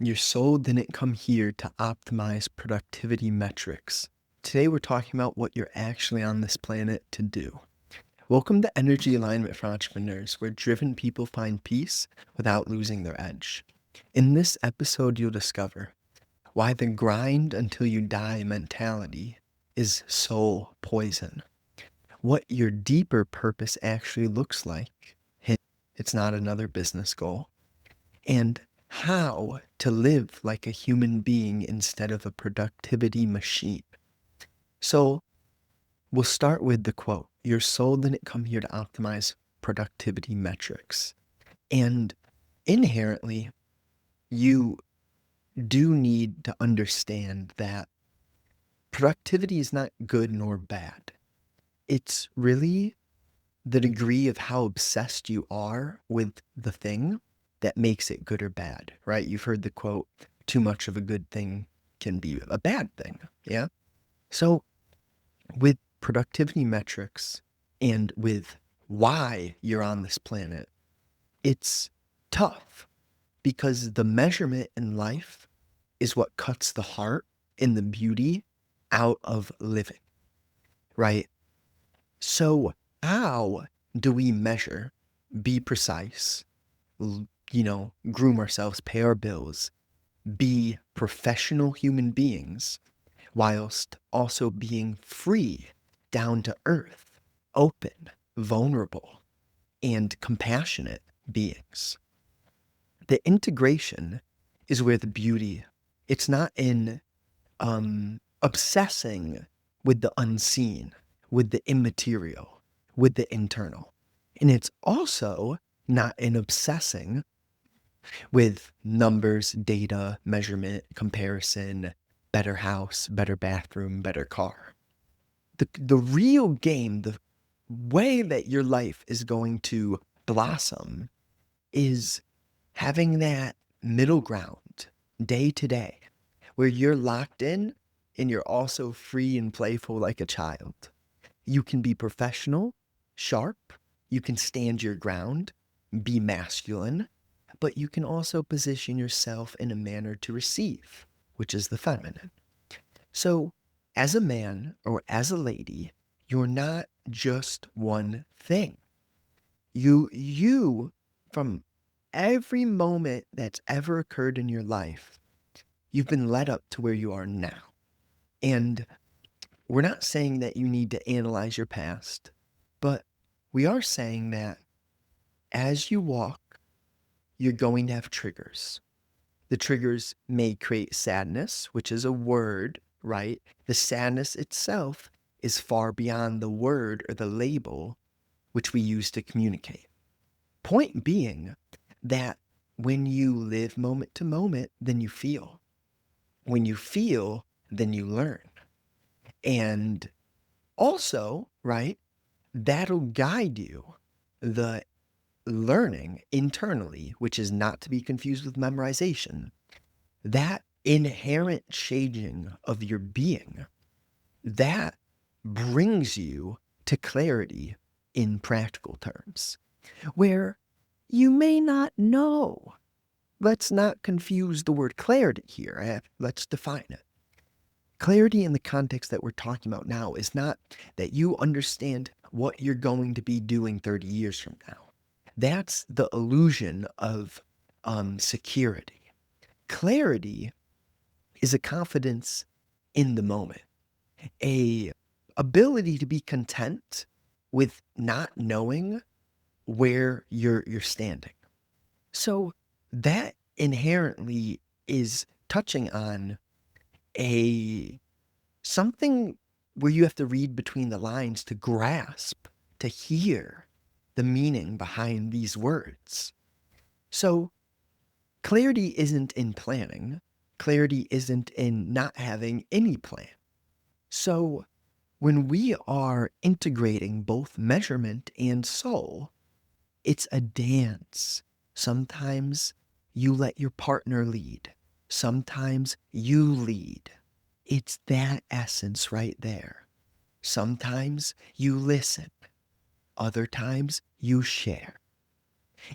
Your soul didn't come here to optimize productivity metrics. Today, we're talking about what you're actually on this planet to do. Welcome to Energy Alignment for Entrepreneurs, where driven people find peace without losing their edge. In this episode, you'll discover why the grind until you die mentality is soul poison, what your deeper purpose actually looks like. It's not another business goal. And how to live like a human being instead of a productivity machine. So we'll start with the quote. Your soul didn't come here to optimize productivity metrics. And inherently, you do need to understand that productivity is not good nor bad. It's really the degree of how obsessed you are with the thing that makes it good or bad, right? You've heard the quote, too much of a good thing can be a bad thing. Yeah. So with productivity metrics and with why you're on this planet, it's tough because the measurement in life is what cuts the heart and the beauty out of living, right? So how do we measure, be precise, groom ourselves, pay our bills, be professional human beings, whilst also being free, down to earth, open, vulnerable, and compassionate beings? The integration is where the beauty, it's not in obsessing with the unseen, with the immaterial, with the internal. And it's also not in obsessing with numbers, data, measurement, comparison, better house, better bathroom, better car. The real game, the way that your life is going to blossom is having that middle ground day to day where you're locked in and you're also free and playful like a child. You can be professional, sharp, you can stand your ground, be masculine, but you can also position yourself in a manner to receive, which is the feminine. So, as a man or as a lady, you're not just one thing. You, from every moment that's ever occurred in your life, you've been led up to where you are now. And we're not saying that you need to analyze your past, but we are saying that as you walk, you're going to have triggers. The triggers may create sadness, which is a word, right? The sadness itself is far beyond the word or the label which we use to communicate. Point being that when you live moment to moment, then you feel. When you feel, then you learn. And also, right, that'll guide you. The learning internally, which is not to be confused with memorization, that inherent changing of your being, that brings you to clarity in practical terms, where you may not know. Let's not confuse the word clarity here. Let's define it. Clarity in the context that we're talking about now is not that you understand what you're going to be doing 30 years from now. That's the illusion of security. Clarity is a confidence in the moment, a ability to be content with not knowing where you're standing. So that inherently is touching on a something where you have to read between the lines to grasp, to hear the meaning behind these words. So clarity isn't in planning. Clarity isn't in not having any plan. So when we are integrating both measurement and soul, it's a dance. Sometimes you let your partner lead. Sometimes you lead. It's that essence right there. Sometimes you listen. Other times you share.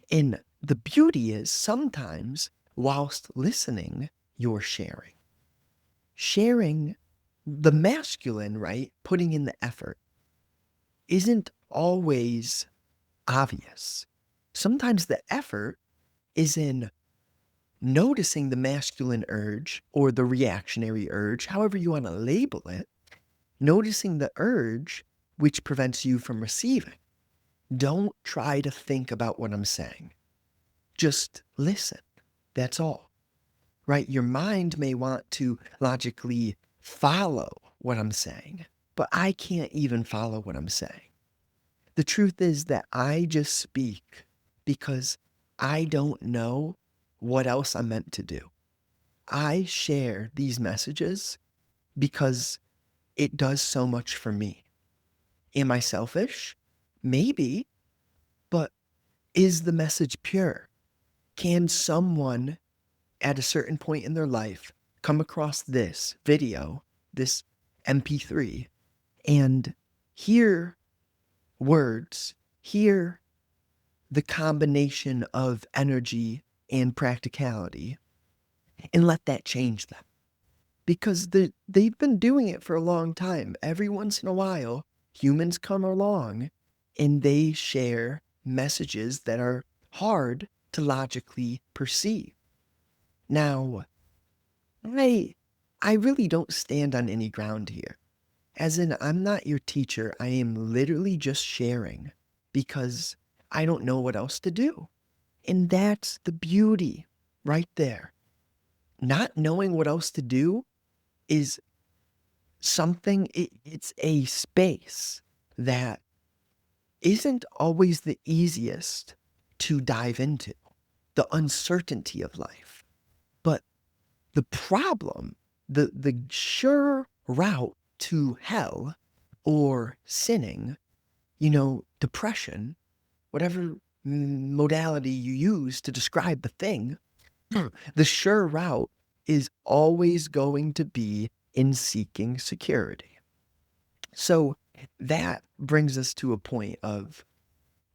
And the beauty is sometimes whilst listening, you're sharing. Sharing the masculine, right? Putting in the effort isn't always obvious. Sometimes the effort is in noticing the masculine urge or the reactionary urge, however you want to label it, noticing the urge which prevents you from receiving. Don't try to think about what I'm saying. Just listen. That's all, right? Your mind may want to logically follow what I'm saying, but I can't even follow what I'm saying. The truth is that I just speak because I don't know what else I'm meant to do. I share these messages because it does so much for me. Am I selfish? Maybe, but is the message pure? Can someone at a certain point in their life come across this video, this MP3, and hear words, hear the combination of energy and practicality, and let that change them? Because they've been doing it for a long time. Every once in a while, humans come along and they share messages that are hard to logically perceive. Now, I I really don't stand on any ground here. As in, I'm not your teacher. I am literally just sharing because I don't know what else to do. And that's the beauty right there. Not knowing what else to do is something, it's a space that isn't always the easiest to dive into, the uncertainty of life. But the problem, the sure route to hell or sinning, depression, whatever modality you use to describe the thing, the sure route is always going to be in seeking security. So that brings us to a point of,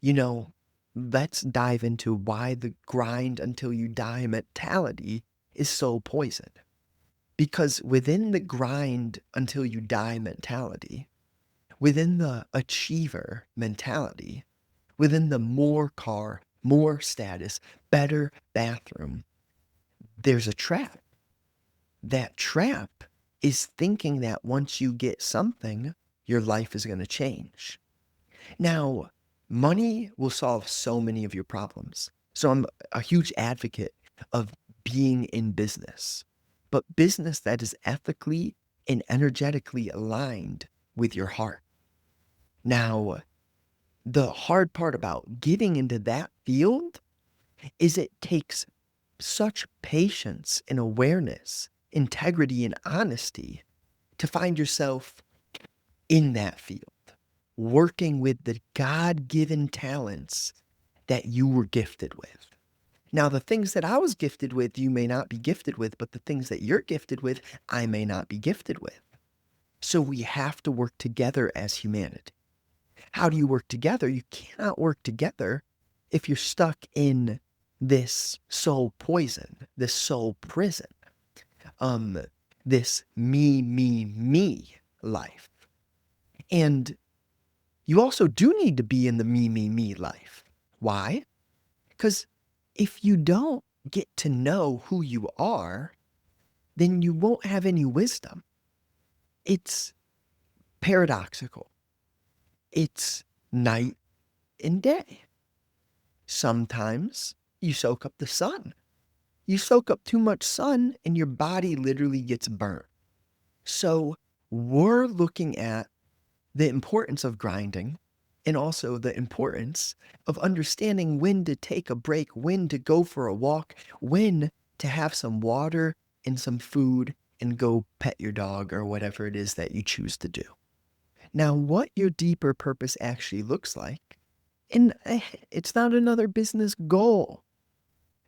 you know, let's dive into why the grind until you die mentality is so poison. Because within the grind until you die mentality, within the achiever mentality, within the more car, more status, better bathroom, there's a trap. That trap is thinking that once you get something, your life is going to change. Now, money will solve so many of your problems. So I'm a huge advocate of being in business, but business that is ethically and energetically aligned with your heart. Now, the hard part about getting into that field is it takes such patience and awareness, integrity and honesty to find yourself in that field, working with the God given talents that you were gifted with. Now, the things that I was gifted with, you may not be gifted with, but the things that you're gifted with, I may not be gifted with. So we have to work together as humanity. How do you work together? You cannot work together if you're stuck in this soul poison, this soul prison, um, this me life. And you also do need to be in the me life. Why? Because if you don't get to know who you are, then you won't have any wisdom. It's paradoxical. It's night and day. Sometimes you soak up the sun. You soak up too much sun and your body literally gets burnt. So we're looking at the importance of grinding and also the importance of understanding when to take a break, when to go for a walk, when to have some water and some food and go pet your dog or whatever it is that you choose to do. Now, what your deeper purpose actually looks like, and it's not another business goal.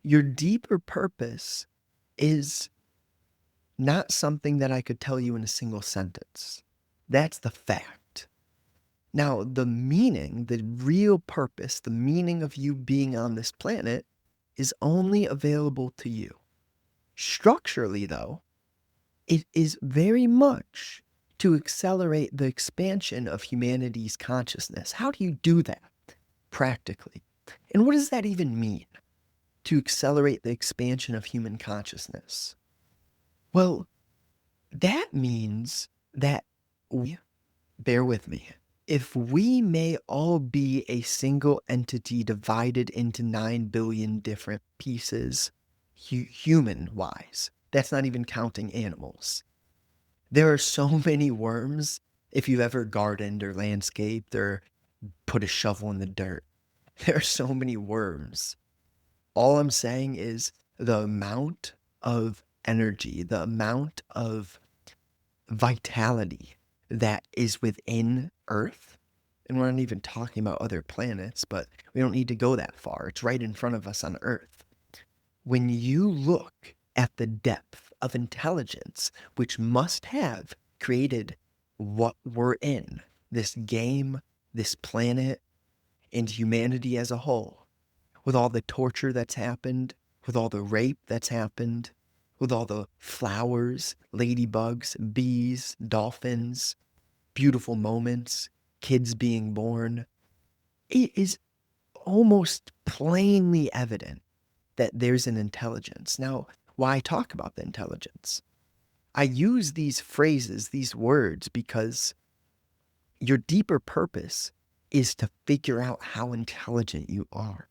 Your deeper purpose is not something that I could tell you in a single sentence. That's the fact. Now, the meaning, the real purpose, the meaning of you being on this planet is only available to you. Structurally, though, it is very much to accelerate the expansion of humanity's consciousness. How do you do that practically? And what does that even mean, to accelerate the expansion of human consciousness? Well, that means that we, bear with me, if we may all be a single entity divided into 9 billion different pieces, human wise, that's not even counting animals. There are so many worms. If you've ever gardened or landscaped or put a shovel in the dirt, there are so many worms. All I'm saying is the amount of energy, the amount of vitality that is within Earth, and we're not even talking about other planets, but we don't need to go that far. It's right in front of us on Earth. When you look at the depth of intelligence, which must have created what we're in, this game, this planet, and humanity as a whole, with all the torture that's happened, with all the rape that's happened, with all the flowers, ladybugs, bees, dolphins, beautiful moments, kids being born, it is almost plainly evident that there's an intelligence. Now, why talk about the intelligence? I use these phrases, these words, because your deeper purpose is to figure out how intelligent you are.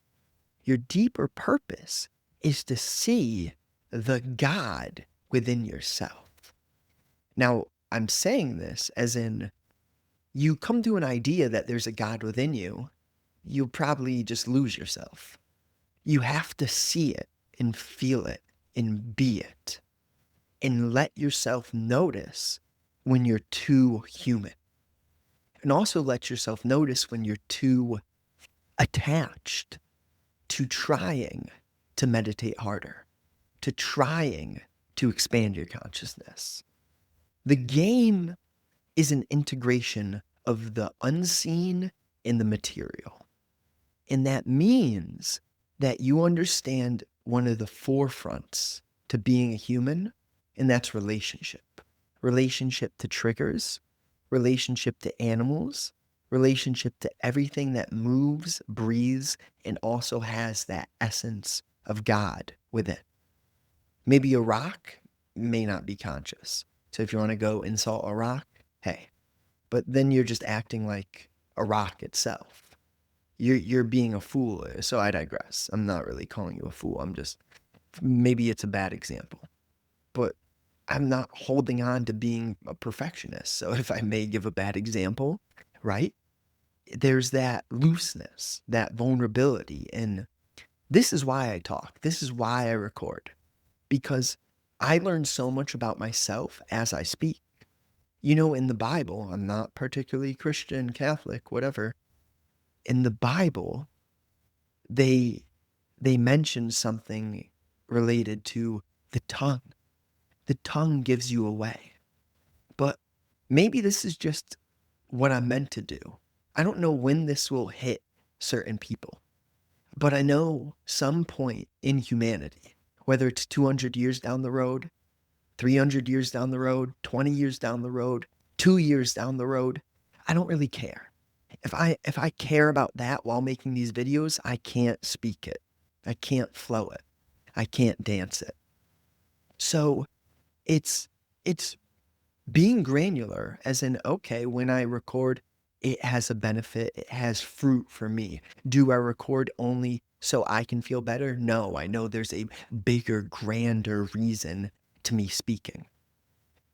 Your deeper purpose is to see the God within yourself. Now, I'm saying this as in you come to an idea that there's a God within you, you'll probably just lose yourself. You have to see it and feel it and be it and let yourself notice when you're too human. And also let yourself notice when you're too attached to trying to meditate harder, to trying to expand your consciousness. The game is an integration of the unseen and the material. And that means that you understand one of the forefronts to being a human, and that's relationship. Relationship to triggers, relationship to animals, relationship to everything that moves, breathes, and also has that essence of God within. Maybe a rock may not be conscious. So if you want to go insult a rock, hey, but then you're just acting like a rock itself. You're being a fool. So I digress. I'm not really calling you a fool. I'm just, maybe it's a bad example, but I'm not holding on to being a perfectionist. So if I may give a bad example, right? There's that looseness, that vulnerability. And this is why I talk. This is why I record, because I learn so much about myself as I speak. You know, in the Bible, I'm not particularly Christian, Catholic, whatever. In the Bible, they mention something related to the tongue. The tongue gives you away. But maybe this is just what I'm meant to do. I don't know when this will hit certain people, but I know some point in humanity, whether it's 200 years down the road, 300 years down the road, 20 years down the road, 2 years down the road, I don't really care. If I care about that while making these videos, I can't speak it. I can't flow it. I can't dance it. So it's being granular, as in, okay, when I record, it has a benefit, it has fruit for me. Do I record only so I can feel better? No, I know there's a bigger, grander reason to me speaking.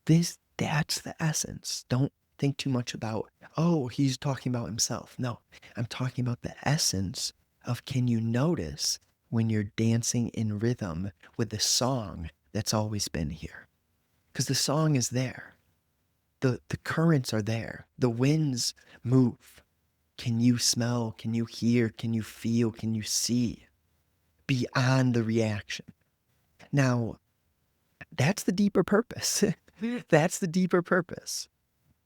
That's the essence. Don't think too much about, oh, he's talking about himself. No, I'm talking about the essence of, can you notice when you're dancing in rhythm with the song that's always been here? Because the song is there. The currents are there. The winds move. Can you smell? Can you hear? Can you feel? Can you see? Beyond the reaction. Now, that's the deeper purpose. That's the deeper purpose.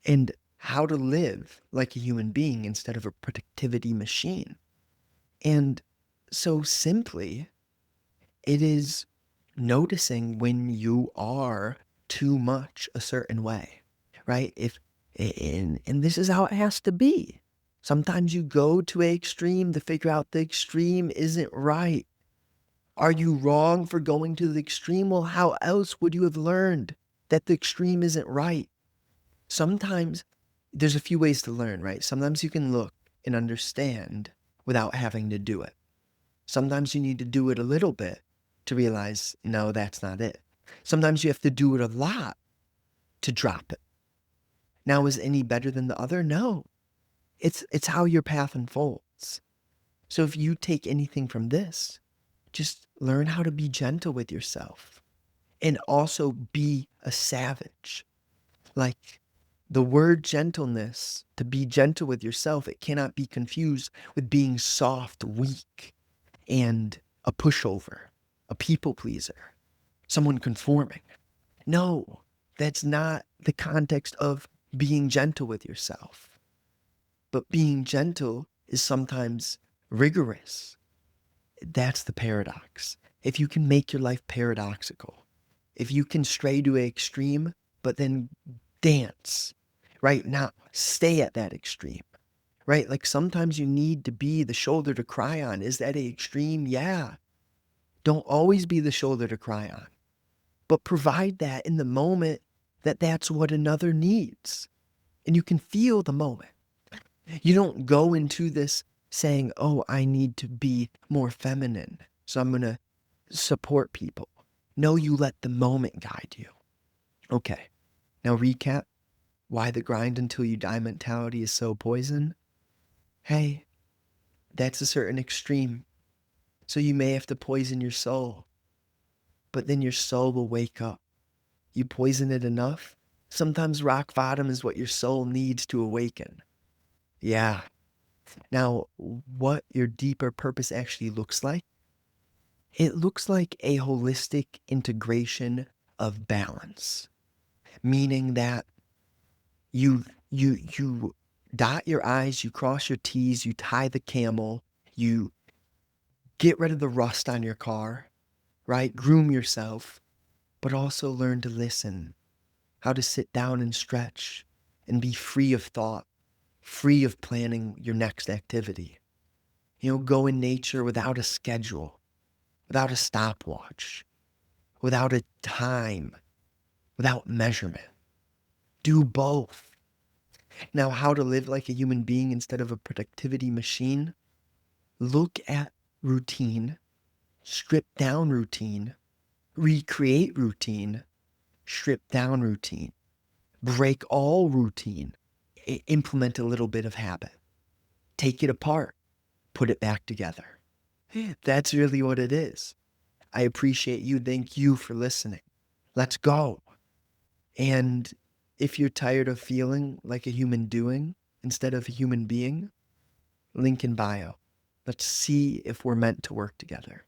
And how to live like a human being instead of a productivity machine. And so simply, it is noticing when you are too much a certain way, right? And this is how it has to be. Sometimes you go to a extreme to figure out the extreme isn't right. Are you wrong for going to the extreme? Well, how else would you have learned that the extreme isn't right? Sometimes there's a few ways to learn, right? Sometimes you can look and understand without having to do it. Sometimes you need to do it a little bit to realize, no, that's not it. Sometimes you have to do it a lot to drop it. Now, is any better than the other? No. It's how your path unfolds. So if you take anything from this, just learn how to be gentle with yourself and also be a savage. Like the word gentleness, to be gentle with yourself, it cannot be confused with being soft, weak, and a pushover, a people pleaser, someone conforming. No, that's not the context of being gentle with yourself. But being gentle is sometimes rigorous. That's the paradox. If you can make your life paradoxical, if you can stray to an extreme, but then dance, right? Now, stay at that extreme, right? Like sometimes you need to be the shoulder to cry on. Is that a extreme? Yeah. Don't always be the shoulder to cry on, but provide that in the moment that that's what another needs. And you can feel the moment. You don't go into this saying, oh, I need to be more feminine, so I'm going to support people. No, you let the moment guide you. Okay, now recap why the grind until you die mentality is so poison. Hey, that's a certain extreme. So you may have to poison your soul, but then your soul will wake up. You poison it enough, sometimes rock bottom is what your soul needs to awaken. Yeah. Now, what your deeper purpose actually looks like, it looks like a holistic integration of balance, meaning that you dot your I's, you cross your T's, you tie the camel, you get rid of the rust on your car, right? Groom yourself, but also learn to listen, how to sit down and stretch and be free of thought, free of planning your next activity. Go in nature without a schedule, without a stopwatch, without a time, without measurement. Do both. Now, how to live like a human being instead of a productivity machine? Look at routine, strip down routine, recreate routine, strip down routine, break all routine, implement a little bit of habit, take it apart, put it back together. That's really what it is. I appreciate you. Thank you for listening. Let's go. And if you're tired of feeling like a human doing instead of a human being, link in bio. Let's see if we're meant to work together.